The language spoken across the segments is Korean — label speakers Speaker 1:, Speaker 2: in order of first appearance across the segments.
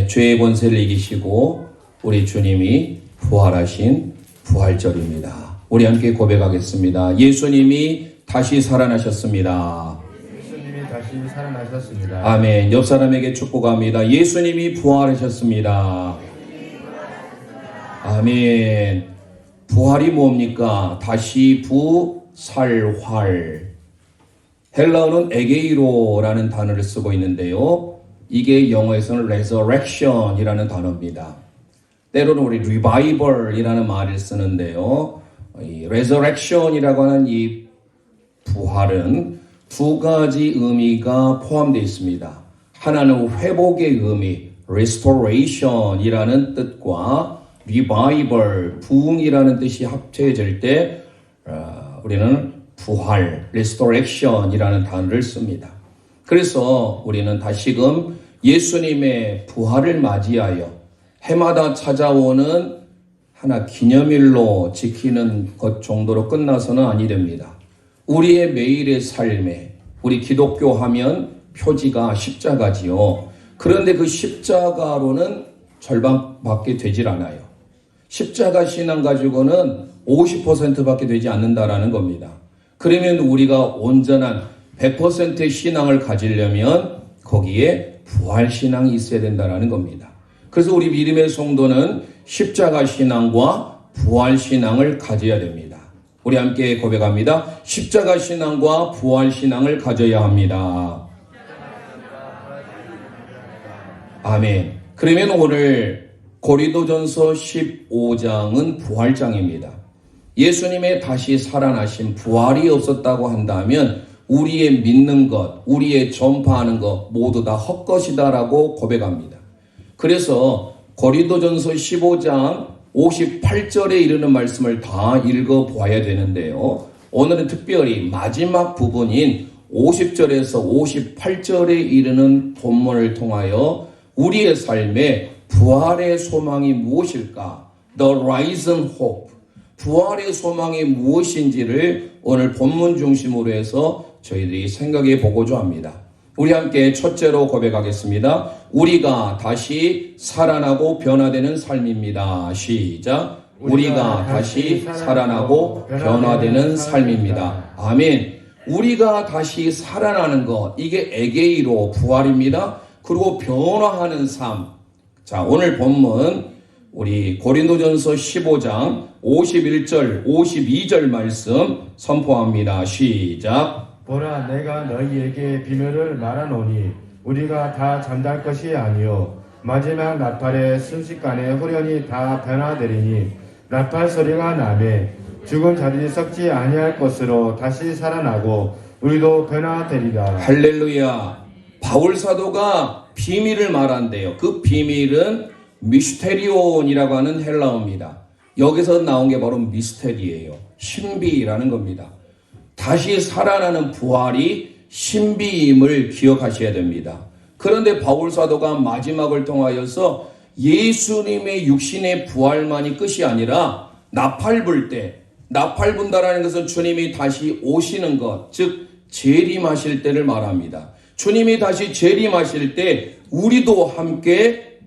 Speaker 1: 예, 죄의 권세를 이기시고 우리 주님이 부활하신 부활절입니다. 우리 함께 고백하겠습니다. 예수님이 다시 살아나셨습니다.
Speaker 2: 예수님이 다시 살아나셨습니다.
Speaker 1: 아멘. 옆 사람에게 축복합니다. 예수님이 부활하셨습니다. 아멘. 부활이 뭡니까? 다시 부살활. 헬라어는 에게이로라는 단어를 쓰고 있는데요. 이게 영어에서는 resurrection이라는 단어입니다. 때로는 우리 revival이라는 말을 쓰는데요. 이 resurrection이라고 하는 이 부활은 두 가지 의미가 포함되어 있습니다. 하나는 회복의 의미, restoration이라는 뜻과 revival, 부흥이라는 뜻이 합쳐질 때 우리는 부활, restoration이라는 단어를 씁니다. 그래서 우리는 다시금 예수님의 부활을 맞이하여 해마다 찾아오는 하나 기념일로 지키는 것 정도로 끝나서는 아니 됩니다. 우리의 매일의 삶에 우리 기독교 하면 표지가 십자가지요. 그런데 그 십자가로는 절반밖에 되질 않아요. 십자가 신앙 가지고는 50%밖에 되지 않는다라는 겁니다. 그러면 우리가 온전한 100%의 신앙을 가지려면 거기에 부활 신앙이 있어야 된다는 겁니다. 그래서 우리 믿음의 성도는 십자가 신앙과 부활 신앙을 가져야 됩니다. 우리 함께 고백합니다. 십자가 신앙과 부활 신앙을 가져야 합니다. 아멘. 그러면 오늘 고린도전서 15장은 부활장입니다. 예수님의 다시 살아나신 부활이 없었다고 한다면 우리의 믿는 것, 우리의 전파하는 것 모두 다 헛것이다라고 고백합니다. 그래서 고린도전서 15장 58절에 이르는 말씀을 다 읽어보아야 되는데요. 오늘은 특별히 마지막 부분인 50절에서 58절에 이르는 본문을 통하여 우리의 삶에 부활의 소망이 무엇일까? The risen hope. 부활의 소망이 무엇인지를 오늘 본문 중심으로 해서 저희들이 생각해 보고자 합니다. 우리 함께 첫째로 고백하겠습니다. 우리가 다시 살아나고 변화되는 삶입니다. 시작. 우리가 다시 살아나고 변화되는 삶입니다. 아멘. 우리가 다시 살아나는 것, 이게 에게이로 부활입니다. 그리고 변화하는 삶. 자, 오늘 본문 우리 고린도전서 15장 51절, 52절 말씀 선포합니다. 시작.
Speaker 2: 보라, 내가 너희에게 비밀을 말하노니 우리가 다 잠잘 것이 아니요 마지막 나팔의 순식간에 후련히 다 변화되리니 나팔 소리가 나매 죽은 자들이 썩지 아니할 것으로 다시 살아나고 우리도 변화되리라.
Speaker 1: 할렐루야. 바울 사도가 비밀을 말한대요. 그 비밀은 미스테리온이라고 하는 헬라어입니다. 여기서 나온 게 바로 미스테리예요. 신비라는 겁니다. 다시 살아나는 부활이 신비임을 기억하셔야 됩니다. 그런데 바울 사도가 마지막을 통하여서 예수님의 육신의 부활만이 끝이 아니라 나팔 불 때, 나팔 분다라는 것은 주님이 다시 오시는 것, 즉 재림하실 때를 말합니다. 주님이 다시 재림하실 때 우리도 함께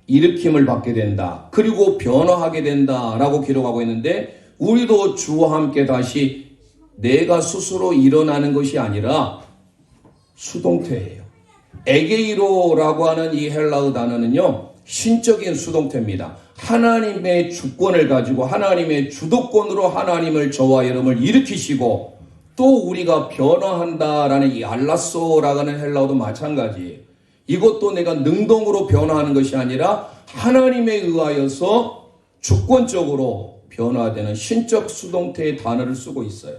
Speaker 1: 일으킴을 받게 된다. 그리고 변화하게 된다라고 기록하고 있는데 우리도 주와 함께 다시 내가 스스로 일어나는 것이 아니라 수동태예요. 에게이로라고 하는 이 헬라어 단어는요. 신적인 수동태입니다. 하나님의 주권을 가지고 하나님의 주도권으로 하나님을 저와 여러분을 일으키시고 또 우리가 변화한다라는 이 알라소라고 하는 헬라어도 마찬가지예요. 이것도 내가 능동으로 변화하는 것이 아니라 하나님에 의하여서 주권적으로 변화되는 신적 수동태의 단어를 쓰고 있어요.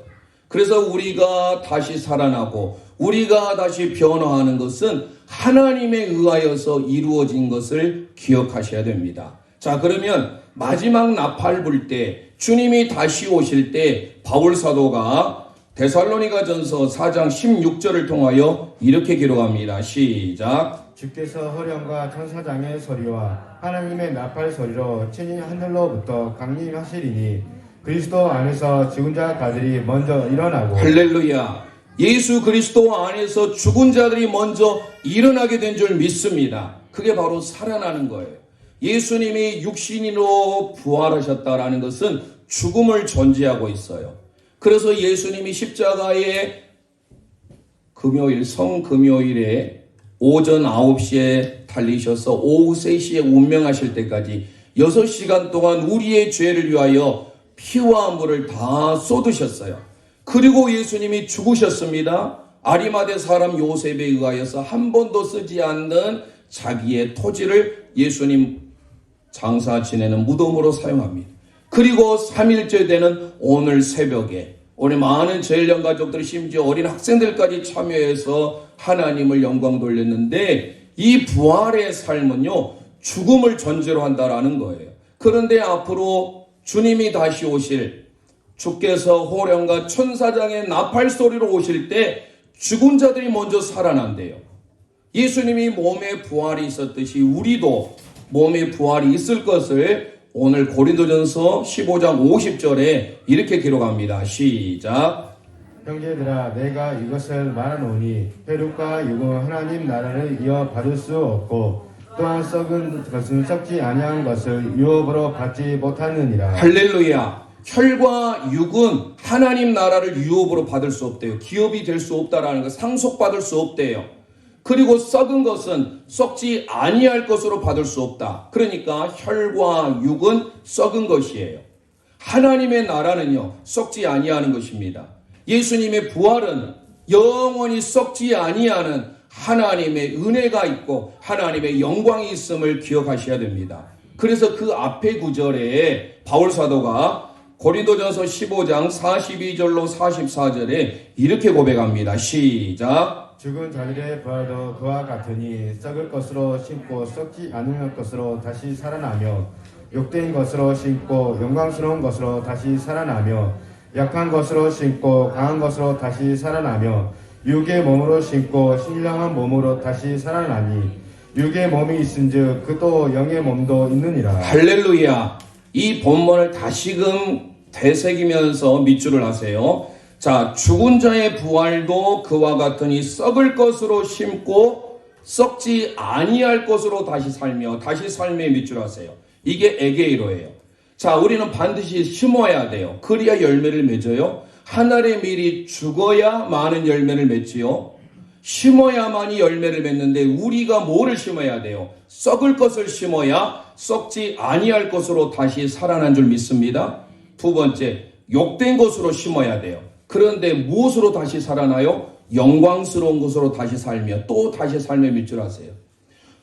Speaker 1: 그래서 우리가 다시 살아나고 우리가 다시 변화하는 것은 하나님에 의하여서 이루어진 것을 기억하셔야 됩니다. 자, 그러면 마지막 나팔 불 때 주님이 다시 오실 때 바울 사도가 데살로니가전서 4장 16절을 통하여 이렇게 기록합니다. 시작.
Speaker 2: 주께서 호령과 천사장의 소리와 하나님의 나팔 소리로 친히 하늘로부터 강림하시리니 그리스도 안에서 죽은 자들이 먼저 일어나고.
Speaker 1: 할렐루야. 예수 그리스도 안에서 죽은 자들이 먼저 일어나게 된 줄 믿습니다. 그게 바로 살아나는 거예요. 예수님이 육신으로 부활하셨다라는 것은 죽음을 전제하고 있어요. 그래서 예수님이 십자가에 금요일, 성금요일에 오전 9시에 달리셔서 오후 3시에 운명하실 때까지 6시간 동안 우리의 죄를 위하여 피와 물을 다 쏟으셨어요. 그리고 예수님이 죽으셨습니다. 아리마대 사람 요셉에 의하여서 한 번도 쓰지 않는 자기의 토지를 예수님 장사 지내는 무덤으로 사용합니다. 그리고 3일째 되는 오늘 새벽에 우리 많은 제일령 가족들이 심지어 어린 학생들까지 참여해서 하나님을 영광 돌렸는데 이 부활의 삶은요 죽음을 전제로 한다라는 거예요. 그런데 앞으로 주님이 다시 오실 주께서 호령과 천사장의 나팔 소리로 오실 때 죽은 자들이 먼저 살아난대요. 예수님이 몸에 부활이 있었듯이 우리도 몸에 부활이 있을 것을 오늘 고린도전서 15장 50절에 이렇게 기록합니다. 시작.
Speaker 2: 형제들아 내가 이것을 말하노니 혈육과 육은 하나님 나라를 이어받을 수 없고 또한 썩은 것은 썩지 아니한 것을 유업으로 받지 못하느니라.
Speaker 1: 할렐루야. 혈과 육은 하나님 나라를 유업으로 받을 수 없대요. 기업이 될 수 없다라는 거, 상속받을 수 없대요. 그리고 썩은 것은 썩지 아니할 것으로 받을 수 없다. 그러니까 혈과 육은 썩은 것이에요. 하나님의 나라는요 썩지 아니하는 것입니다. 예수님의 부활은 영원히 썩지 아니하는 하나님의 은혜가 있고 하나님의 영광이 있음을 기억하셔야 됩니다. 그래서 그 앞에 구절에 바울 사도가 고린도전서 15장 42절로 44절에 이렇게 고백합니다. 시작.
Speaker 2: 죽은 자들의 부활도 그와 같으니 썩을 것으로 심고 썩지 않을 것으로 다시 살아나며 욕된 것으로 심고 영광스러운 것으로 다시 살아나며 약한 것으로 심고 강한 것으로 다시 살아나며 육의 몸으로 심고 신령한 몸으로 다시 살아나니 육의 몸이 있은즉 그도 영의 몸도 있느니라.
Speaker 1: 할렐루야. 이 본문을 다시금 되새기면서 밑줄을 하세요. 자, 죽은 자의 부활도 그와 같으니 썩을 것으로 심고 썩지 아니할 것으로 다시 살며 다시 삶에 밑줄하세요. 이게 에게이로예요. 자, 우리는 반드시 심어야 돼요. 그래야 열매를 맺어요. 한 알의 밀이 죽어야 많은 열매를 맺지요. 심어야만이 열매를 맺는데 우리가 뭐를 심어야 돼요? 썩을 것을 심어야 썩지 아니할 것으로 다시 살아난 줄 믿습니다. 두 번째, 욕된 것으로 심어야 돼요. 그런데 무엇으로 다시 살아나요? 영광스러운 것으로 다시 살며 또 다시 삶의 밑줄하세요.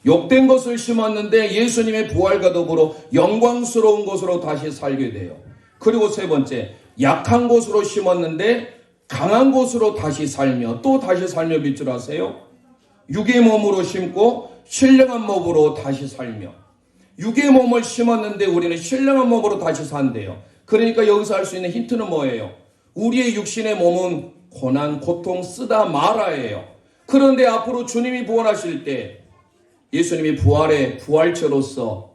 Speaker 1: 욕된 것을 심었는데 예수님의 부활과 더불어 영광스러운 것으로 다시 살게 돼요. 그리고 세 번째, 약한 것으로 심었는데 강한 것으로 다시 살며 또 다시 살며 밑줄하세요. 육의 몸으로 심고 신령한 몸으로 다시 살며 육의 몸을 심었는데 우리는 신령한 몸으로 다시 산대요. 그러니까 여기서 할 수 있는 힌트는 뭐예요? 우리의 육신의 몸은 고난, 고통, 쓰다 말아예요. 그런데 앞으로 주님이 부활하실 때 예수님이 부활의 부활체로서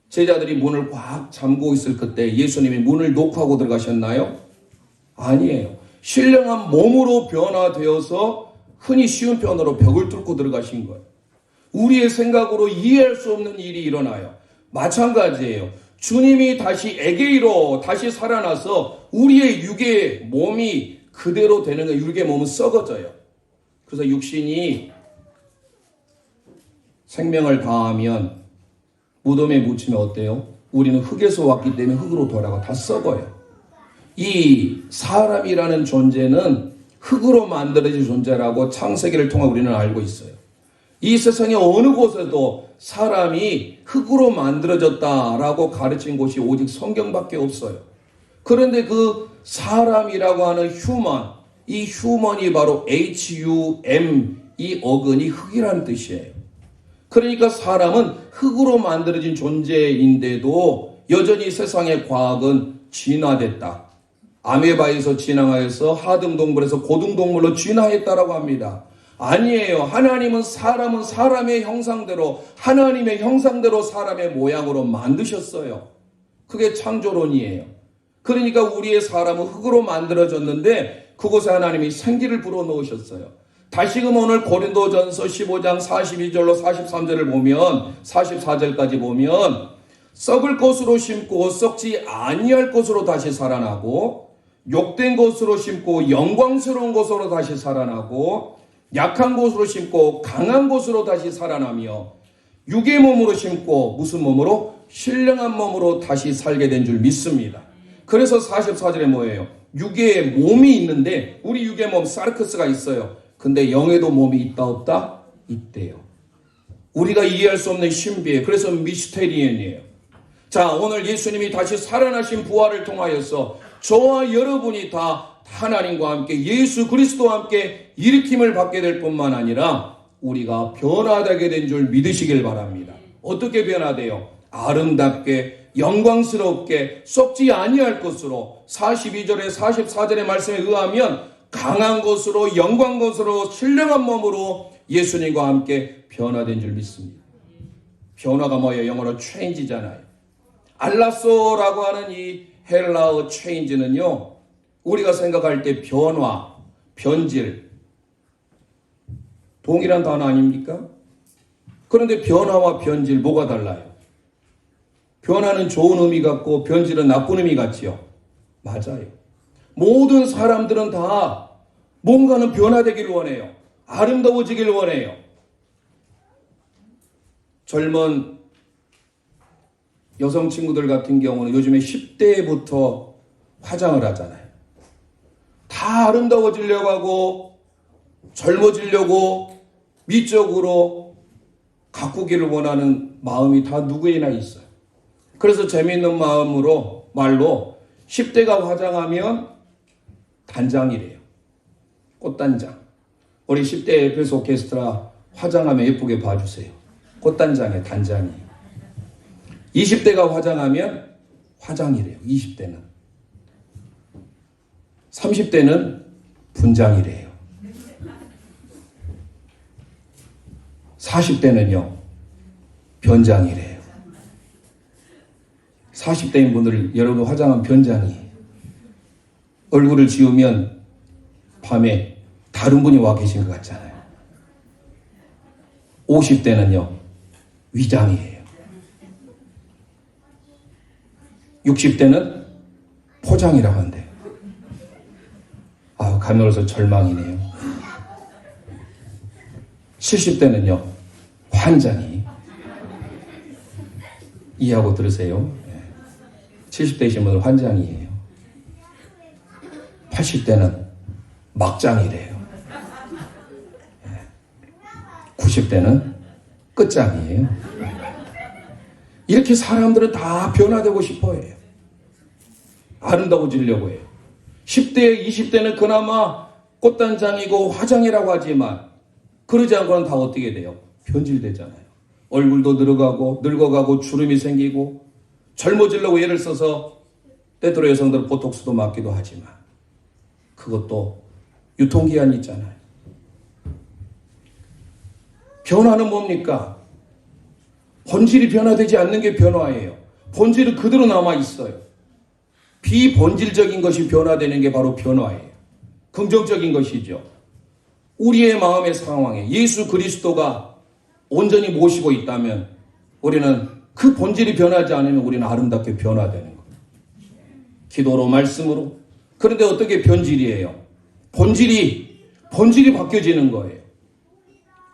Speaker 1: 제자들이 문을 꽉 잠그고 있을 그때 예수님이 문을 녹화하고 들어가셨나요? 아니에요. 신령한 몸으로 변화되어서 흔히 쉬운 표현으로 벽을 뚫고 들어가신 거예요. 우리의 생각으로 이해할 수 없는 일이 일어나요. 마찬가지예요. 주님이 다시 에게이로 다시 살아나서 우리의 육의 몸이 그대로 되는 거예요. 육의 몸은 썩어져요. 그래서 육신이 생명을 다하면 무덤에 묻히면 어때요? 우리는 흙에서 왔기 때문에 흙으로 돌아가 다 썩어요. 이 사람이라는 존재는 흙으로 만들어진 존재라고 창세기를 통해 우리는 알고 있어요. 이 세상의 어느 곳에도 사람이 흙으로 만들어졌다라고 가르친 곳이 오직 성경밖에 없어요. 그런데 그 사람이라고 하는 휴먼, 이 휴먼이 바로 HUM, 이 어근이 흙이라는 뜻이에요. 그러니까 사람은 흙으로 만들어진 존재인데도 여전히 세상의 과학은 진화됐다. 아메바에서 진화해서 하등동물에서 고등동물로 진화했다라고 합니다. 아니에요. 하나님은 사람은 사람의 형상대로 하나님의 형상대로 사람의 모양으로 만드셨어요. 그게 창조론이에요. 그러니까 우리의 사람은 흙으로 만들어졌는데 그곳에 하나님이 생기를 불어넣으셨어요. 다시금 오늘 고린도전서 15장 42절로 43절을 보면 44절까지 보면 썩을 것으로 심고 썩지 아니할 것으로 다시 살아나고 욕된 것으로 심고 영광스러운 것으로 다시 살아나고 약한 것으로 심고 강한 것으로 다시 살아나며 육의 몸으로 심고 무슨 몸으로? 신령한 몸으로 다시 살게 된 줄 믿습니다. 그래서 44절에 뭐예요? 육의 몸이 있는데 우리 육의 몸 사르크스가 있어요. 근데 영에도 몸이 있다 없다? 있대요. 우리가 이해할 수 없는 신비예요. 그래서 미스테리언이에요. 자, 오늘 예수님이 다시 살아나신 부활을 통하여서 저와 여러분이 다 하나님과 함께 예수 그리스도와 함께 일으킴을 받게 될 뿐만 아니라 우리가 변화되게 된 줄 믿으시길 바랍니다. 어떻게 변화돼요? 아름답게 영광스럽게 썩지 아니할 것으로 42절에 44절의 말씀에 의하면 강한 것으로 영광 것으로 신령한 몸으로 예수님과 함께 변화된 줄 믿습니다. 변화가 뭐예요? 영어로 change잖아요. 알라소라고 하는 이 헬라어 change는요, 우리가 생각할 때 변화, 변질, 동일한 단어 아닙니까? 그런데 변화와 변질 뭐가 달라요? 변화는 좋은 의미 같고 변질은 나쁜 의미 같지요? 맞아요. 모든 사람들은 다 뭔가는 변화되기를 원해요. 아름다워지기를 원해요. 젊은 여성 친구들 같은 경우는 요즘에 10대부터 화장을 하잖아요. 다 아름다워지려고 하고 젊어지려고 미적으로 가꾸기를 원하는 마음이 다 누구에나 있어요. 그래서 재미있는 말로 10대가 화장하면 단장이래요. 꽃단장. 우리 10대 에페소 오케스트라 화장하면 예쁘게 봐주세요. 꽃단장이에요. 단장이. 20대가 화장하면 화장이래요. 20대는. 30대는 분장이래요. 40대는요. 변장이래요. 40대인 분들 여러분 화장한 변장이 얼굴을 지우면 밤에 다른 분이 와 계신 것 같잖아요. 50대는요. 위장이에요. 60대는 포장이라고 한대요. 아, 가면서 절망이네요. 70대는요. 환장이. 이해하고 들으세요. 70대이신 분은 환장이에요. 80대는 막장이래요. 90대는 끝장이에요. 이렇게 사람들은 다 변화되고 싶어 해요. 아름다워지려고 해요. 10대, 20대는 그나마 꽃단장이고 화장이라고 하지만 그러지 않고는 다 어떻게 돼요? 변질되잖아요. 얼굴도 늙어가고 주름이 생기고 젊어지려고 애를 써서 때때로 여성들은 보톡스도 맞기도 하지만 그것도 유통기한이 있잖아요. 변화는 뭡니까? 본질이 변화되지 않는 게 변화예요. 본질은 그대로 남아있어요. 비본질적인 것이 변화되는 게 바로 변화예요. 긍정적인 것이죠. 우리의 마음의 상황에 예수 그리스도가 온전히 모시고 있다면 우리는 그 본질이 변하지 않으면 우리는 아름답게 변화되는 거예요. 기도로 말씀으로. 그런데 어떻게 변질이에요? 본질이 바뀌어지는 거예요.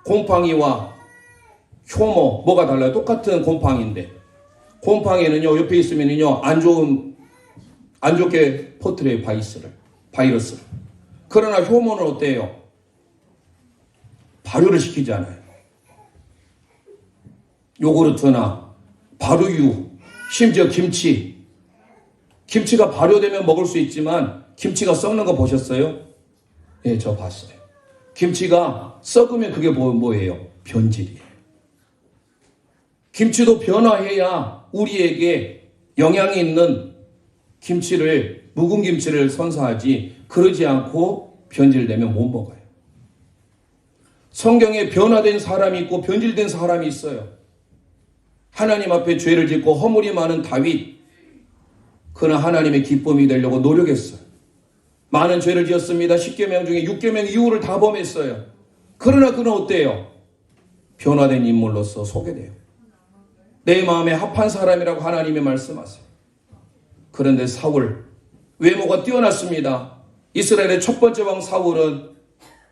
Speaker 1: 곰팡이와 효모 뭐가 달라요? 똑같은 곰팡이인데 곰팡이는요 옆에 있으면요 안 좋게 퍼뜨려요. 바이러스를. 그러나 효모는 어때요? 발효를 시키잖아요. 요구르트나 발효유, 심지어 김치가 발효되면 먹을 수 있지만 김치가 썩는 거 보셨어요? 예, 저 봤어요. 김치가 썩으면 그게 뭐예요? 변질이에요. 김치도 변화해야 우리에게 영향이 있는 묵은 김치를 선사하지 그러지 않고 변질되면 못 먹어요. 성경에 변화된 사람이 있고 변질된 사람이 있어요. 하나님 앞에 죄를 짓고 허물이 많은 다윗. 그는 하나님의 기쁨이 되려고 노력했어요. 많은 죄를 지었습니다. 10계명 중에 6계명 이후를 다 범했어요. 그러나 그는 어때요? 변화된 인물로서 소개돼요. 내 마음에 합한 사람이라고 하나님이 말씀하세요. 그런데 사울, 외모가 뛰어났습니다. 이스라엘의 첫 번째 왕 사울은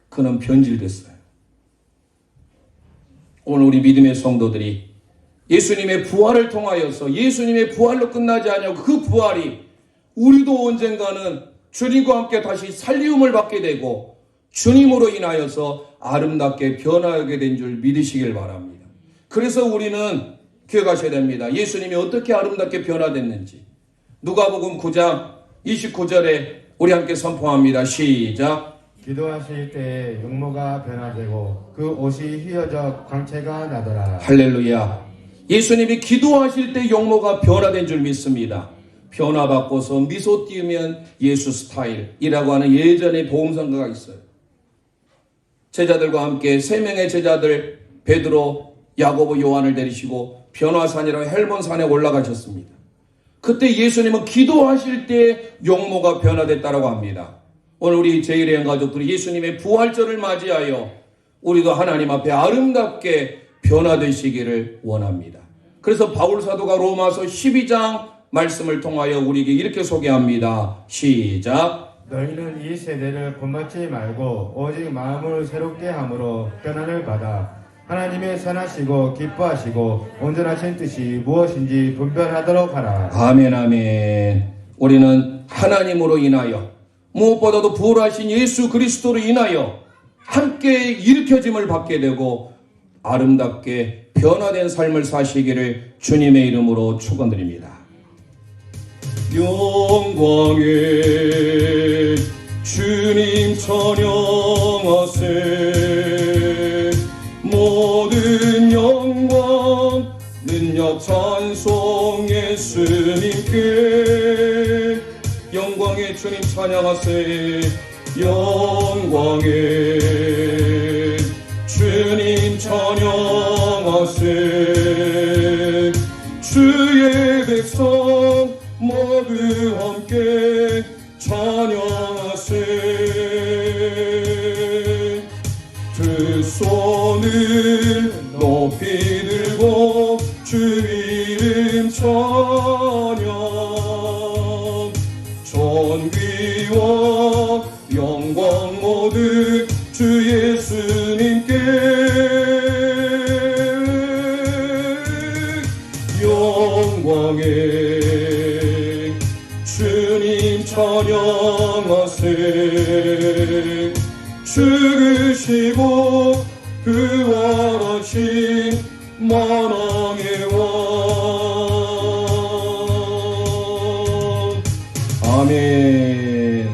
Speaker 1: 그는 변질됐어요. 오늘 우리 믿음의 성도들이 예수님의 부활을 통하여서 예수님의 부활로 끝나지 않냐고 그 부활이 우리도 언젠가는 주님과 함께 다시 살리움을 받게 되고 주님으로 인하여서 아름답게 변화하게 된 줄 믿으시길 바랍니다. 그래서 우리는 기억하셔야 됩니다. 예수님이 어떻게 아름답게 변화됐는지. 누가복음 9장 29절에 우리 함께 선포합니다. 시작.
Speaker 2: 기도하실 때에 용모가 변화되고 그 옷이 휘어져 광채가 나더라.
Speaker 1: 할렐루야. 예수님이 기도하실 때 용모가 변화된 줄 믿습니다. 변화받고서 미소 띄우면 예수 스타일이라고 하는 예전의 복음성가가 있어요. 제자들과 함께 3명의 제자들 베드로, 야고보, 요한을 데리시고 변화산이라고 헬몬산에 올라가셨습니다. 그때 예수님은 기도하실 때 용모가 변화됐다고 합니다. 오늘 우리 제1의 가족들이 예수님의 부활절을 맞이하여 우리도 하나님 앞에 아름답게 변화되시기를 원합니다. 그래서 바울 사도가 로마서 12장 말씀을 통하여 우리에게 이렇게 소개합니다. 시작.
Speaker 2: 너희는 이 세대를 본받지 말고 오직 마음을 새롭게 함으로 변화를 받아 하나님의 선하시고 기뻐하시고 온전하신 뜻이 무엇인지 분별하도록 하라.
Speaker 1: 아멘 아멘. 우리는 하나님으로 인하여 무엇보다도 부활하신 예수 그리스도로 인하여 함께 일으켜짐을 받게 되고 아름답게 변화된 삶을 사시기를 주님의 이름으로 축원드립니다. 영광에 주님 찬양하세. 모든 영광 능력 찬송 예수님께. 영광의 주님 찬양하세. 영광의 주님 찬양하세. 주의 백성 모두 함께 찬양하세. 두 손을 높이 들고 주 이름 찬양. 존귀와 영광 모두 주 예수님께. 영광의 주님 찬양하세. 죽으시고 부활하신 만왕의 왕. 아멘.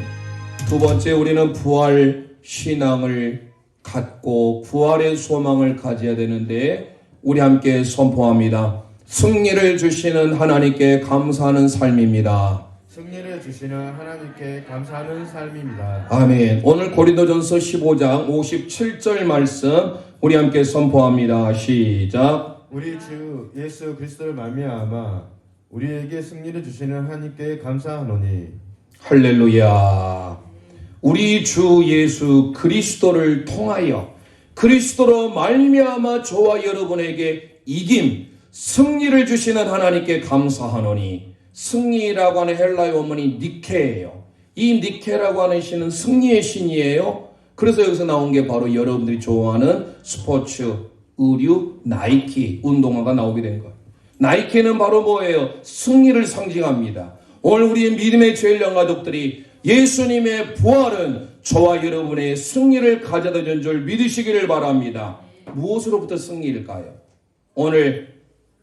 Speaker 1: 두 번째, 우리는 부활 신앙을 갖고 부활의 소망을 가져야 되는데 우리 함께 선포합니다. 승리를 주시는 하나님께 감사하는 삶입니다.
Speaker 2: 승리를 주시는 하나님께 감사하는 삶입니다.
Speaker 1: 아멘. 오늘 고린도전서 15장 57절 말씀 우리 함께 선포합니다. 시작.
Speaker 2: 우리 주 예수 그리스도를 말미암아 우리에게 승리를 주시는 하나님께 감사하노니.
Speaker 1: 할렐루야. 우리 주 예수 그리스도를 통하여 그리스도로 말미암아 저와 여러분에게 이김, 승리를 주시는 하나님께 감사하노니. 승리라고 하는 헬라어 원문이 니케예요. 이 니케라고 하는 신은 승리의 신이에요. 그래서 여기서 나온 게 바로 여러분들이 좋아하는 스포츠, 의류, 나이키, 운동화가 나오게 된 거예요. 나이키는 바로 뭐예요? 승리를 상징합니다. 오늘 우리의 믿음의 제일 영가족들이 예수님의 부활은 저와 여러분의 승리를 가져다 준 줄 믿으시기를 바랍니다. 무엇으로부터 승리일까요? 오늘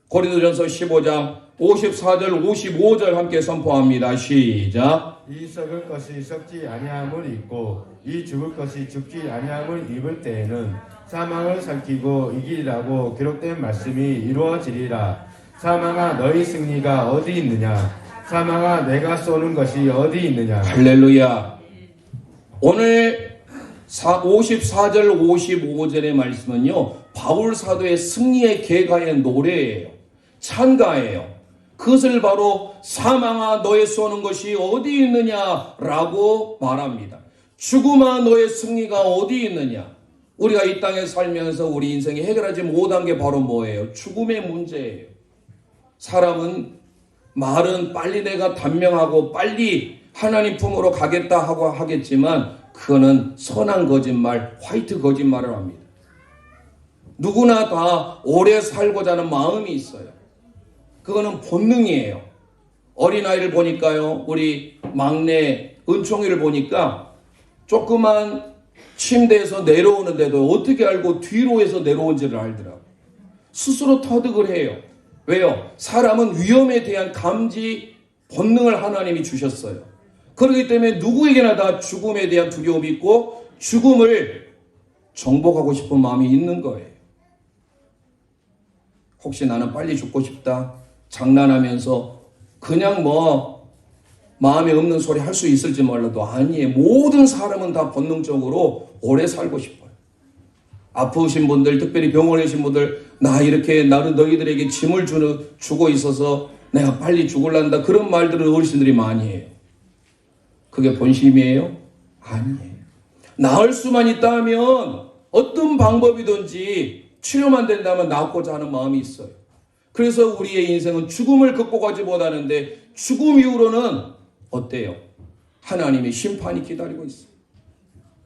Speaker 1: 고린도전서 15장 54절 55절 함께 선포합니다. 시작.
Speaker 2: 이 썩을 것이 썩지 아니함을 입고 이 죽을 것이 죽지 아니함을 입을 때에는 사망을 살키고 이기리라고 기록된 말씀이 이루어지리라. 사망아 너희 승리가 어디 있느냐? 사망아 내가 쏘는 것이 어디 있느냐?
Speaker 1: 할렐루야. 오늘 54절 55절의 말씀은요, 바울 사도의 승리의 계가의 노래예요. 찬가예요. 그것을 바로 사망아 너의 쏘는 것이 어디 있느냐라고 말합니다. 죽음아 너의 승리가 어디 있느냐? 우리가 이 땅에 살면서 우리 인생이 해결하지 못한 게 바로 뭐예요? 죽음의 문제예요. 사람은 말은 빨리 내가 단명하고 빨리 하나님 품으로 가겠다 하고 하겠지만 그거는 선한 거짓말, 화이트 거짓말을 합니다. 누구나 다 오래 살고자 하는 마음이 있어요. 그거는 본능이에요. 어린아이를 보니까요, 우리 막내 은총이를 보니까 조그만 침대에서 내려오는데도 어떻게 알고 뒤로 해서 내려온지를 알더라고요. 스스로 터득을 해요. 왜요? 사람은 위험에 대한 감지 본능을 하나님이 주셨어요. 그렇기 때문에 누구에게나 다 죽음에 대한 두려움이 있고 죽음을 정복하고 싶은 마음이 있는 거예요. 혹시 나는 빨리 죽고 싶다 장난하면서 그냥 마음에 없는 소리 할 수 있을지 몰라도 아니에요. 모든 사람은 다 본능적으로 오래 살고 싶어요. 아프신 분들, 특별히 병원에 계신 분들, 나 이렇게 나는 너희들에게 짐을 주고 있어서 내가 빨리 죽을란다, 그런 말들을 어르신들이 많이 해요. 그게 본심이에요? 아니에요. 나을 수만 있다면 어떤 방법이든지 치료만 된다면 나고자 하는 마음이 있어요. 그래서 우리의 인생은 죽음을 극복하지 못하는데 죽음 이후로는 어때요? 하나님의 심판이 기다리고 있어요.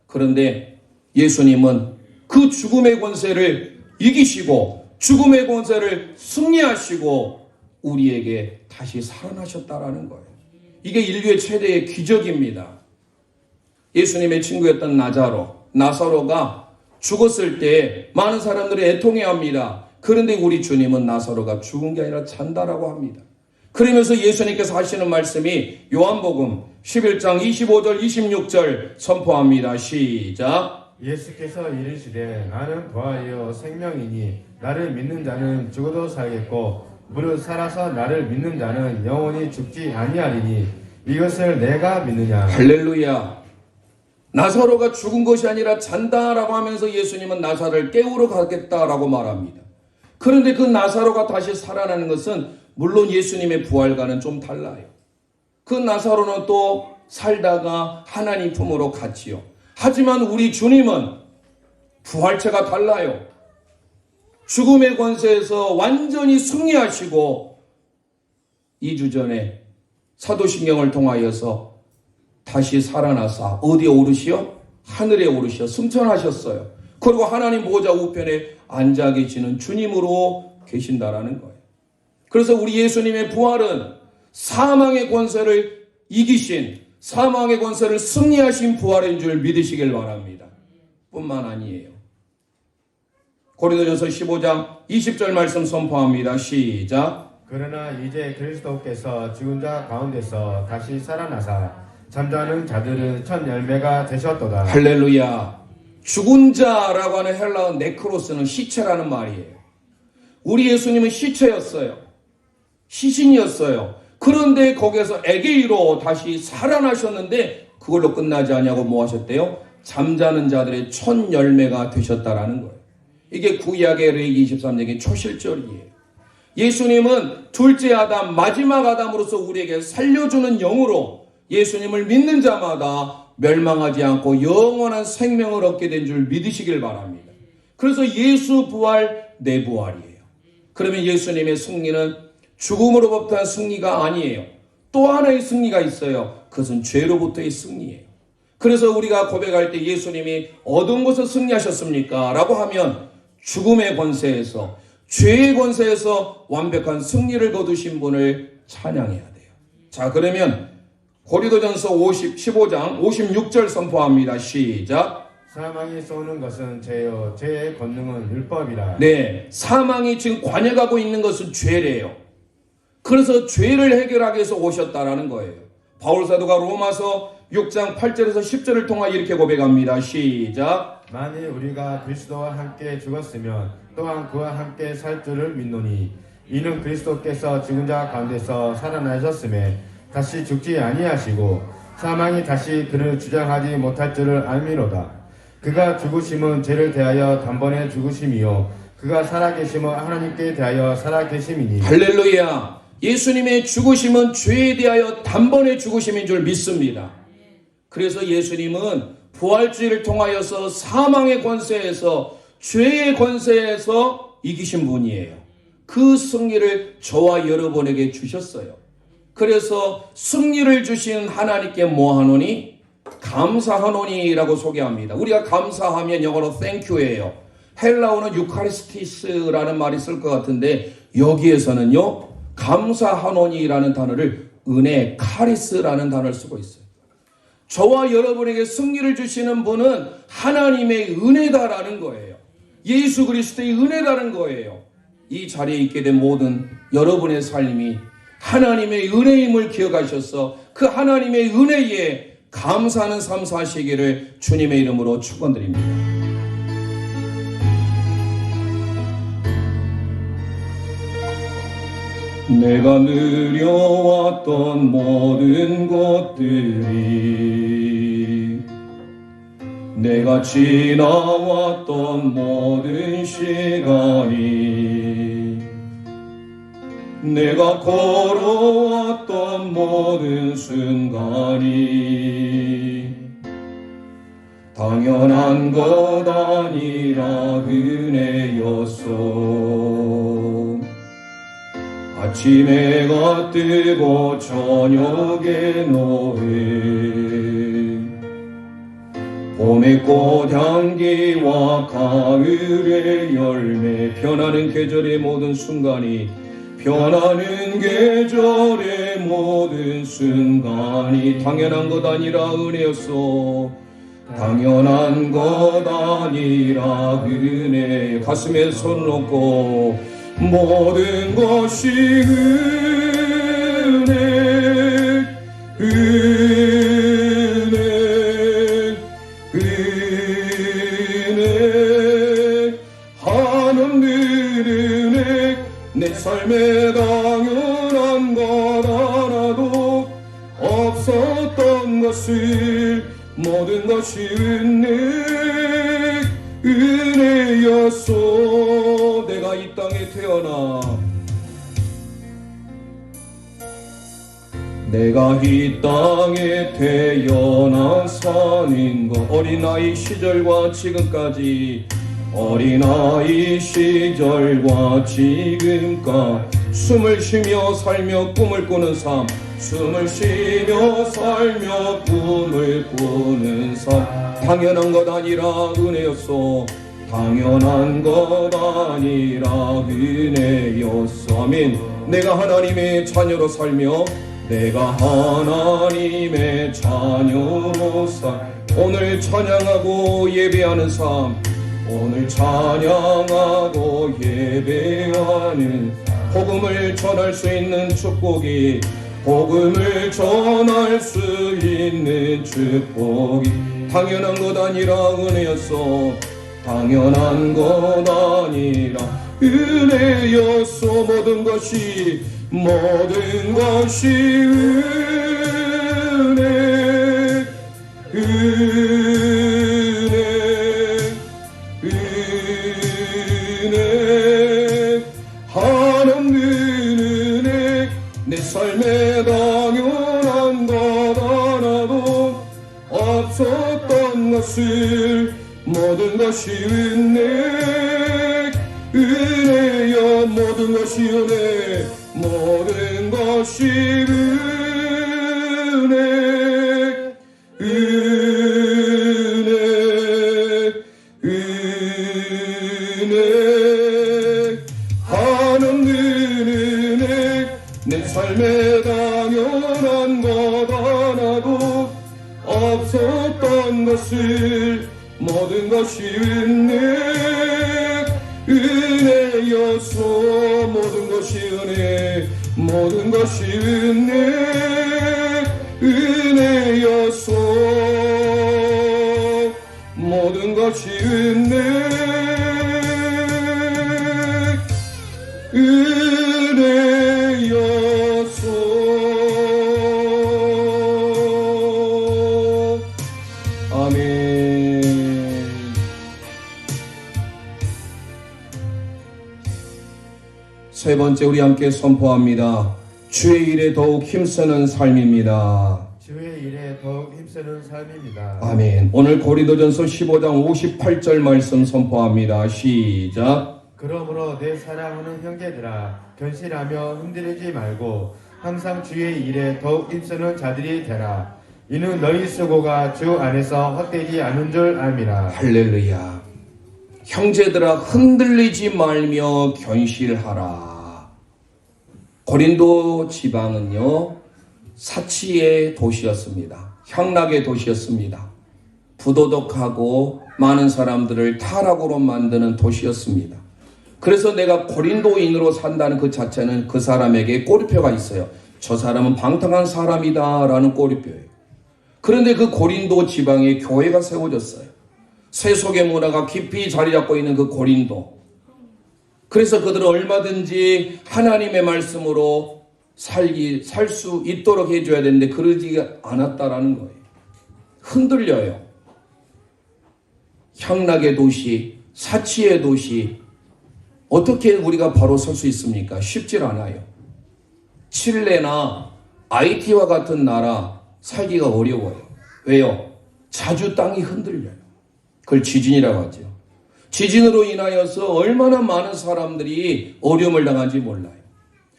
Speaker 1: 그런데 예수님은 그 죽음의 권세를 이기시고 죽음의 권세를 승리하시고 우리에게 다시 살아나셨다라는 거예요. 이게 인류의 최대의 기적입니다. 예수님의 친구였던 나사로가 죽었을 때 많은 사람들이 애통해합니다. 그런데 우리 주님은 나사로가 죽은 게 아니라 잔다라고 합니다. 그러면서 예수님께서 하시는 말씀이 요한복음 11장 25절 26절 선포합니다. 시작.
Speaker 2: 예수께서 이르시되 나는 부활이요 생명이니 나를 믿는 자는 죽어도 살겠고 무릇 살아서 나를 믿는 자는 영원히 죽지 아니하리니 이것을 내가 믿느냐.
Speaker 1: 할렐루야. 나사로가 죽은 것이 아니라 잔다라고 하면서 예수님은 나사로를 깨우러 가겠다라고 말합니다. 그런데 그 나사로가 다시 살아나는 것은 물론 예수님의 부활과는 좀 달라요. 그 나사로는 또 살다가 하나님 품으로 갔지요. 하지만 우리 주님은 부활체가 달라요. 죽음의 권세에서 완전히 승리하시고 2주 전에 사도신경을 통하여서 다시 살아나서 어디에 오르시오? 하늘에 오르시오. 승천하셨어요. 그리고 하나님 보좌 우편에 앉아 계시는 주님으로 계신다라는 거예요. 그래서 우리 예수님의 부활은 사망의 권세를 이기신, 사망의 권세를 승리하신 부활인 줄 믿으시길 바랍니다. 뿐만 아니에요. 고린도전서 15장 20절 말씀 선포합니다. 시작.
Speaker 2: 그러나 이제 그리스도께서 죽은 자 가운데서 다시 살아나사 잠자는 자들은 첫 열매가 되셨도다.
Speaker 1: 할렐루야. 죽은 자라고 하는 헬라어 네크로스는 시체라는 말이에요. 우리 예수님은 시체였어요. 시신이었어요. 그런데 거기에서 에게이로 다시 살아나셨는데 그걸로 끝나지 않냐고 뭐 하셨대요? 잠자는 자들의 첫 열매가 되셨다라는 거예요. 이게 구약의 레위기 23장의 초실절이에요. 예수님은 둘째 아담, 마지막 아담으로서 우리에게 살려주는 영으로 예수님을 믿는 자마다 멸망하지 않고 영원한 생명을 얻게 된 줄 믿으시길 바랍니다. 그래서 예수 부활, 내 부활이에요. 그러면 예수님의 승리는 죽음으로부터의 승리가 아니에요. 또 하나의 승리가 있어요. 그것은 죄로부터의 승리예요. 그래서 우리가 고백할 때 예수님이 어떤 것을 승리하셨습니까? 라고 하면 죽음의 권세에서, 죄의 권세에서 완벽한 승리를 거두신 분을 찬양해야 돼요. 자, 그러면 고린도전서 15장 56절 선포합니다. 시작.
Speaker 2: 사망이 쏘는 것은 죄요 죄의 권능은 율법이라.
Speaker 1: 네, 사망이 지금 관여하고 있는 것은 죄래요. 그래서 죄를 해결하기 위해서 오셨다라는 거예요. 바울사도가 로마서 6장 8절에서 10절을 통하 이렇게 고백합니다. 시작.
Speaker 2: 만일 우리가 그리스도와 함께 죽었으면 또한 그와 함께 살 줄을 믿노니 이는 그리스도께서 죽은 자 가운데서 살아나셨음에 다시 죽지 아니하시고 사망이 다시 그를 주장하지 못할 줄을 알미로다. 그가 죽으심은 죄를 대하여 단번에 죽으심이요 그가 살아계심은 하나님께 대하여 살아계심이니.
Speaker 1: 할렐루야. 예수님의 죽으심은 죄에 대하여 단번에 죽으심인 줄 믿습니다. 그래서 예수님은 부활주의를 통하여서 사망의 권세에서 죄의 권세에서 이기신 분이에요. 그 승리를 저와 여러분에게 주셨어요. 그래서 승리를 주신 하나님께 뭐 하노니? 감사하노니라고 소개합니다. 우리가 감사하면 영어로 thank유예요. 헬라어는 유카리스티스라는 말이 쓸 것 같은데 여기에서는요 감사하노니라는 단어를 은혜, 카리스라는 단어를 쓰고 있어요. 저와 여러분에게 승리를 주시는 분은 하나님의 은혜다라는 거예요. 예수 그리스도의 은혜라는 거예요. 이 자리에 있게 된 모든 여러분의 삶이 하나님의 은혜임을 기억하셔서 그 하나님의 은혜에 감사하는 삶 사시기를 주님의 이름으로 축원드립니다. 내가 누려왔던 모든 것들이 내가 지나왔던 모든 시간이 내가 걸어왔던 모든 순간이 당연한 것 아니라 은혜였어. 아침에 해가 뜨고 저녁에 노을 봄의 꽃향기와 가을의 열매 변하는 계절의 모든 순간이 변하는 계절의 모든 순간이 당연한 것 아니라 은혜였어. 당연한 것 아니라 은혜. 가슴에 손 놓고 모든 것이 은혜 은혜 은혜 하나님의 은혜 내 삶에 당연한 것 하나도 없었던 것을 모든 것이 은혜였소. 내가 이 땅에 태어나 내가 이 땅에 태어나 사는 것 어린아이 시절과 지금까지 어린아이 시절과 지금까지 숨을 쉬며 살며 꿈을 꾸는 삶 숨을 쉬며 살며 꿈을 꾸는 삶 당연한 것 아니라 은혜였소. 당연한 것 아니라 은혜였어. 아멘. 내가 하나님의 자녀로 살며 내가 하나님의 자녀로 오늘 찬양하고 예배하는 삶 오늘 찬양하고 예배하는 복음을 전할 수 있는 축복이 복음을 전할 수 있는 축복이 당연한 것 아니라 은혜였어. 당연한 것 아니라 은혜였어. 모든 것이 은혜 은혜 은혜 하나님의 은혜 내 삶에 당연한 것 하나도 없었던 것을 모든 것이 은혜여 모든 것이 은혜 모든 것이 은혜 하나님의 은혜 내 삶에 당연한 것 하나도 없었던 것을 모든 것이 은혜였소. 모든 것이 은혜 모든 것이 은혜였소. 모든 것이 은혜였소. 아멘. 세 번째 우리 함께 선포합니다. 주의 일에 더욱 힘쓰는 삶입니다.
Speaker 2: 주의 일에 더욱 힘쓰는 삶입니다.
Speaker 1: 아멘. 오늘 고린도전서 15장 58절 말씀 선포합니다. 시작.
Speaker 2: 그러므로 내 사랑하는 형제들아 견실하며 흔들리지 말고 항상 주의 일에 더욱 힘쓰는 자들이 되라. 이는 너희 수고가 주 안에서 헛되지 않은 줄 압니다.
Speaker 1: 할렐루야. 형제들아 흔들리지 말며 견실하라. 고린도 지방은요 사치의 도시였습니다. 향락의 도시였습니다. 부도덕하고 많은 사람들을 타락으로 만드는 도시였습니다. 그래서 내가 고린도인으로 산다는 그 자체는 그 사람에게 꼬리표가 있어요. 저 사람은 방탕한 사람이다 라는 꼬리표예요. 그런데 그 고린도 지방에 교회가 세워졌어요. 세속의 문화가 깊이 자리 잡고 있는 그 고린도. 그래서 그들은 얼마든지 하나님의 말씀으로 살 수 있도록 해줘야 되는데 그러지 않았다라는 거예요. 흔들려요. 향락의 도시, 사치의 도시, 어떻게 우리가 바로 설 수 있습니까? 쉽질 않아요. 칠레나 아이티와 같은 나라 살기가 어려워요. 왜요? 자주 땅이 흔들려요. 그걸 지진이라고 하죠. 지진으로 인하여서 얼마나 많은 사람들이 어려움을 당한지 몰라요.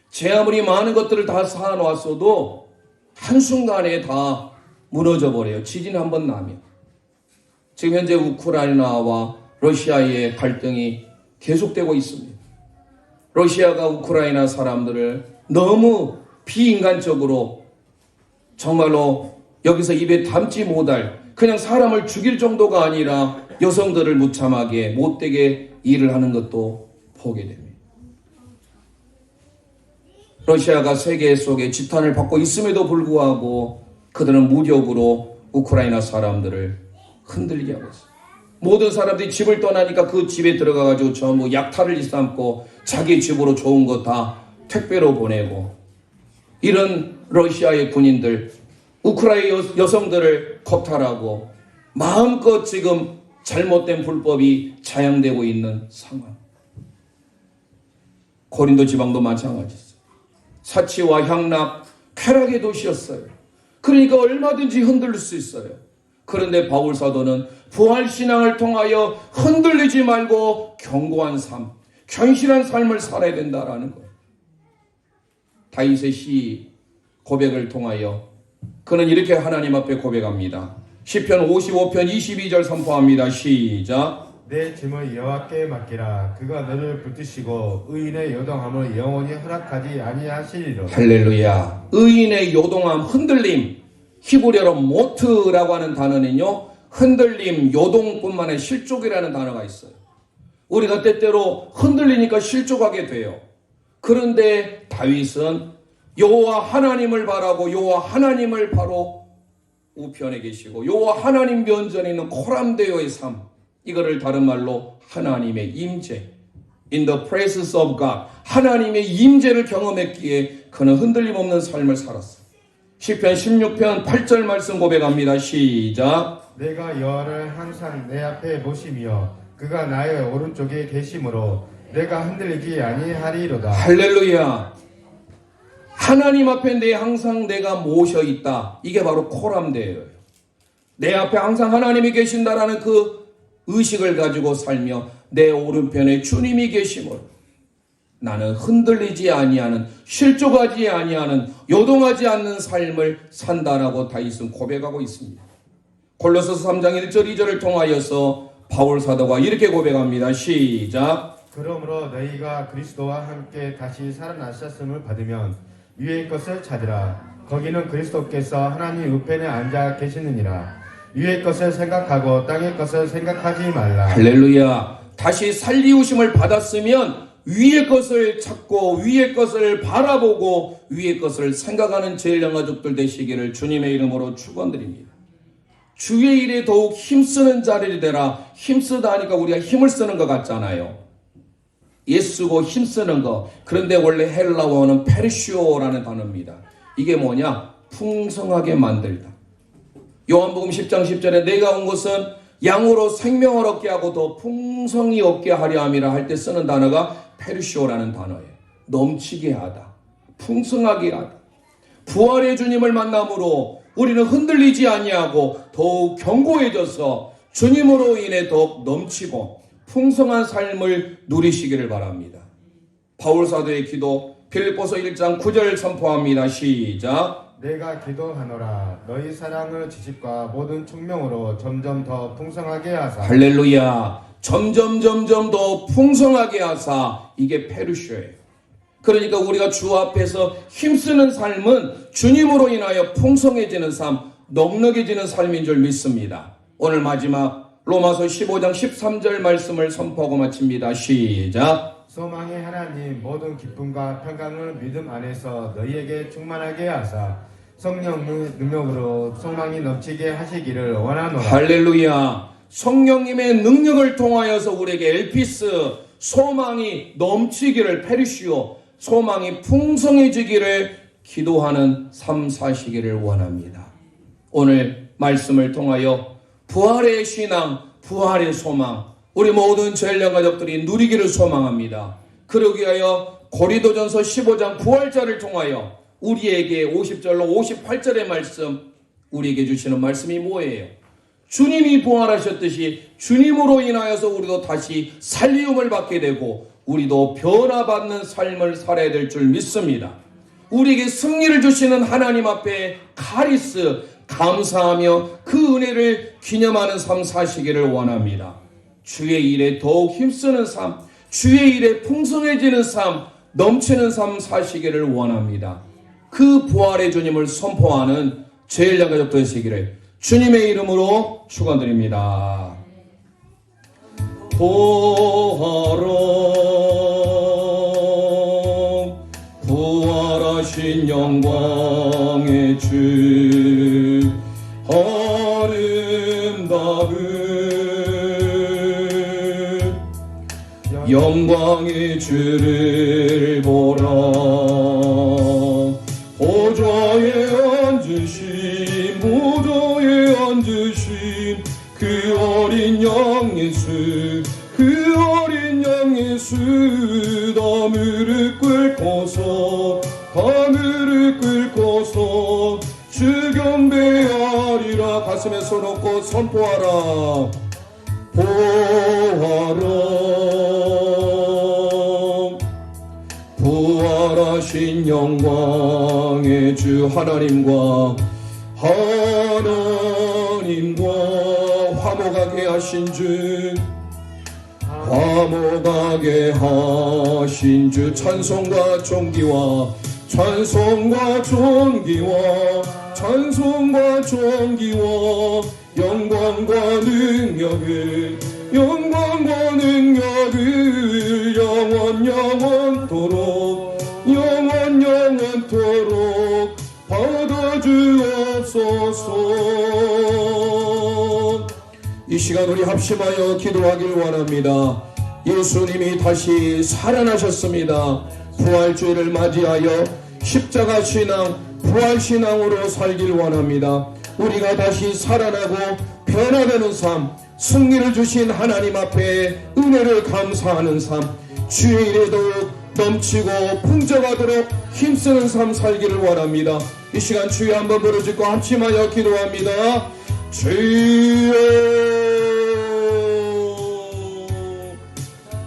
Speaker 1: 제 아무리 많은 것들을 다 쌓아놓았어도 한순간에 다 무너져 버려요. 지진 한번 나면. 지금 현재 우크라이나와 러시아의 갈등이 계속되고 있습니다. 러시아가 우크라이나 사람들을 너무 비인간적으로 정말로 여기서 입에 담지 못할 그냥 사람을 죽일 정도가 아니라 여성들을 무참하게 못되게 일을 하는 것도 보게 됩니다. 러시아가 세계 속에 지탄을 받고 있음에도 불구하고 그들은 무력으로 우크라이나 사람들을 흔들게 하고 있어요. 모든 사람들이 집을 떠나니까 그 집에 들어가가지고 전부 약탈을 일삼고 자기 집으로 좋은 거 다 택배로 보내고 이런 러시아의 군인들 우크라이나 여성들을 겁탈하고 마음껏 지금 잘못된 불법이 자양되고 있는 상황. 고린도 지방도 마찬가지였어요. 사치와 향락, 쾌락의 도시였어요. 그러니까 얼마든지 흔들릴 수 있어요. 그런데 바울 사도는 부활신앙을 통하여 흔들리지 말고 견고한 삶, 견실한 삶을 살아야 된다라는 거예요. 다윗의 시 고백을 통하여 그는 이렇게 하나님 앞에 고백합니다. 시편 55편 22절 선포합니다. 시작.
Speaker 2: 내 짐을 여호와께 맡기라. 그가 너를 붙드시고 의인의 요동함을 영원히 허락하지 아니하시리로다.
Speaker 1: 할렐루야. 의인의 요동함, 흔들림, 히브리어로 모트라고 하는 단어는요 흔들림, 요동뿐만 아니라 실족이라는 단어가 있어요. 우리가 때때로 흔들리니까 실족하게 돼요. 그런데 다윗은 여호와 하나님을 바라고 여호와 하나님을 바로 우편에 계시고 여호와 하나님 면전에 있는 코람데오의 삶, 이거를 다른 말로 하나님의 임재, in the presence of God, 하나님의 임재를 경험했기에 그는 흔들림 없는 삶을 살았어요. 시편 16편 8절 말씀 고백합니다. 시작.
Speaker 2: 내가 여호와를 항상 내 앞에 모시며 그가 나의 오른쪽에 계심으로 내가 흔들리지 아니하리로다.
Speaker 1: 할렐루야. 하나님 앞에 항상 내가 모셔 있다. 이게 바로 코람데예요. 내 앞에 항상 하나님이 계신다라는 그 의식을 가지고 살며 내 오른편에 주님이 계심으로 나는 흔들리지 아니하는, 실족하지 아니하는, 요동하지 않는 삶을 산다라고 다윗은 고백하고 있습니다. 골로새서 3장 1절 2절을 통하여서 바울 사도가 이렇게 고백합니다. 시작.
Speaker 2: 그러므로 너희가 그리스도와 함께 다시 살아나셨음을 받으면 위의 것을 찾으라. 거기는 그리스도께서 하나님 우편에 앉아 계시느니라. 위의 것을 생각하고 땅의 것을 생각하지 말라.
Speaker 1: 할렐루야. 다시 살리우심을 받았으면 위의 것을 찾고 위의 것을 바라보고 위의 것을 생각하는 제일령 가족들 되시기를 주님의 이름으로 축원드립니다. 주의 일에 더욱 힘쓰는 자들이 되라. 힘쓰다 하니까 우리가 힘을 쓰는 것 같잖아요. 애쓰고 힘쓰는 거. 그런데 원래 헬라어는 페르시오라는 단어입니다. 이게 뭐냐? 풍성하게 만들다. 요한복음 10장 10절에 내가 온 것은 양으로 생명을 얻게 하고 더 풍성히 얻게 하려 함이라 할 때 쓰는 단어가 페르시오라는 단어예요. 넘치게 하다, 풍성하게 하다. 부활의 주님을 만남으로 우리는 흔들리지 아니하고 더욱 견고해져서 주님으로 인해 더욱 넘치고 풍성한 삶을 누리시기를 바랍니다. 바울 사도의 기도 빌립보서 1장 9절 선포합니다. 시작.
Speaker 2: 내가 기도하노라 너희 사랑의 지식과 모든 총명으로 점점 더 풍성하게 하사.
Speaker 1: 할렐루야. 점점 더 풍성하게 하사. 이게 페르시오예요. 그러니까 우리가 주 앞에서 힘쓰는 삶은 주님으로 인하여 풍성해지는 삶, 넉넉해지는 삶인 줄 믿습니다. 오늘 마지막 로마서 15장 13절 말씀을 선포하고 마칩니다. 시작.
Speaker 2: 소망의 하나님 모든 기쁨과 평강을 믿음 안에서 너희에게 충만하게 하사 성령의 능력으로 소망이 넘치게 하시기를 원하노라.
Speaker 1: 할렐루야. 성령님의 능력을 통하여서 우리에게 엘피스 소망이 넘치기를, 페르시오 소망이 풍성해지기를 기도하는 삶 사시기를 원합니다. 오늘 말씀을 통하여 부활의 신앙, 부활의 소망, 우리 모든 전령 가족들이 누리기를 소망합니다. 그러기 위하여 고린도전서 15장 부활절을 통하여 우리에게 50절로 58절의 말씀, 우리에게 주시는 말씀이 뭐예요? 주님이 부활하셨듯이 주님으로 인하여서 우리도 다시 살리움을 받게 되고 우리도 변화받는 삶을 살아야 될 줄 믿습니다. 우리에게 승리를 주시는 하나님 앞에 카리스 감사하며 그 은혜를 기념하는 삶 사시기를 원합니다. 주의 일에 더욱 힘쓰는 삶, 주의 일에 풍성해지는 삶, 넘치는 삶 사시기를 원합니다. 그 부활의 주님을 선포하는 제일장 가족 되시기를 주님의 이름으로 축원드립니다. 부활하신 영광의 주 아름다운 영광의 주를 보라. 보좌에 앉으신 그 어린 양 예수, 그 어린 양 예수, 다 무릎 꿇고서 주 경배하리라. 가슴에 손 얹고 선포하라. 부활하신 영광의 주 하나님과 화목하게 하신 주, 화목하게 하신 주, 찬송과 존귀와 영광과 능력을 영원토록 받아주옵소서. 이 시간 우리 합심하여 기도하길 원합니다. 예수님이 다시 살아나셨습니다. 부활주의를 맞이하여 십자가 신앙, 부활 신앙으로 살길 원합니다. 우리가 다시 살아나고 변화되는 삶, 승리를 주신 하나님 앞에 은혜를 감사하는 삶, 주의 일에 더욱 넘치고 풍성하도록 힘쓰는 삶 살기를 원합니다. 이 시간 주여 한번 부르짖고 합심하여 기도합니다. 주여,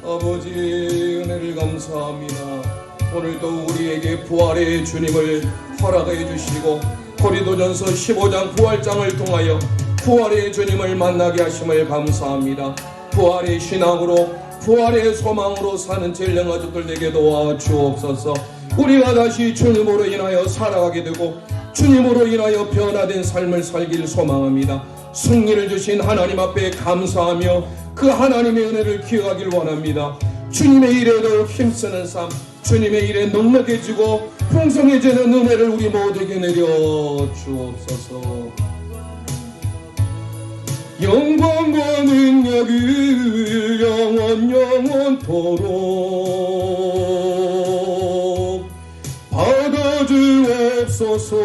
Speaker 1: 아버지 은혜를 감사합니다. 오늘도 우리에게 부활의 주님을 허락해 주시고 고린도전서 15장 부활장을 통하여 부활의 주님을 만나게 하심을 감사합니다. 부활의 신앙으로, 부활의 소망으로 사는 전령 가족들 되게 도와주옵소서. 우리가 다시 주님으로 인하여 살아가게 되고 주님으로 인하여 변화된 삶을 살길 소망합니다. 승리를 주신 하나님 앞에 감사하며 그 하나님의 은혜를 기억하길 원합니다. 주님의 일에 더욱 힘쓰는 삶, 주님의 일에 넉넉해지고 풍성해지는 은혜를 우리 모두에게 내려 주옵소서. 영광과 능력을 영원토록 받아주옵소서.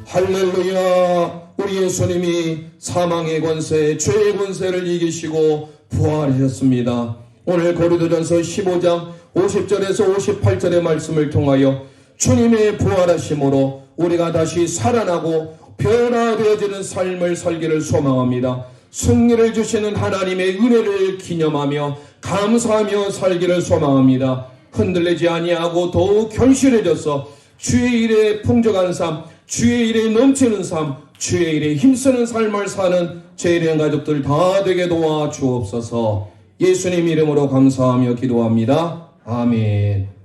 Speaker 1: 할렐루야. 우리 예수님이 사망의 권세, 죄의 권세를 이기시고 부활하셨습니다. 오늘 고린도전서 15장 50절에서 58절의 말씀을 통하여 주님의 부활하심으로 우리가 다시 살아나고 변화되어지는 삶을 살기를 소망합니다. 승리를 주시는 하나님의 은혜를 기념하며 감사하며 살기를 소망합니다. 흔들리지 아니하고 더욱 견실해져서 주의 일에 풍족한 삶, 주의 일에 넘치는 삶, 주의 일에 힘쓰는 삶을 사는 제1의 가족들 다 되게 도와 주옵소서. 예수님 이름으로 감사하며 기도합니다. 아멘.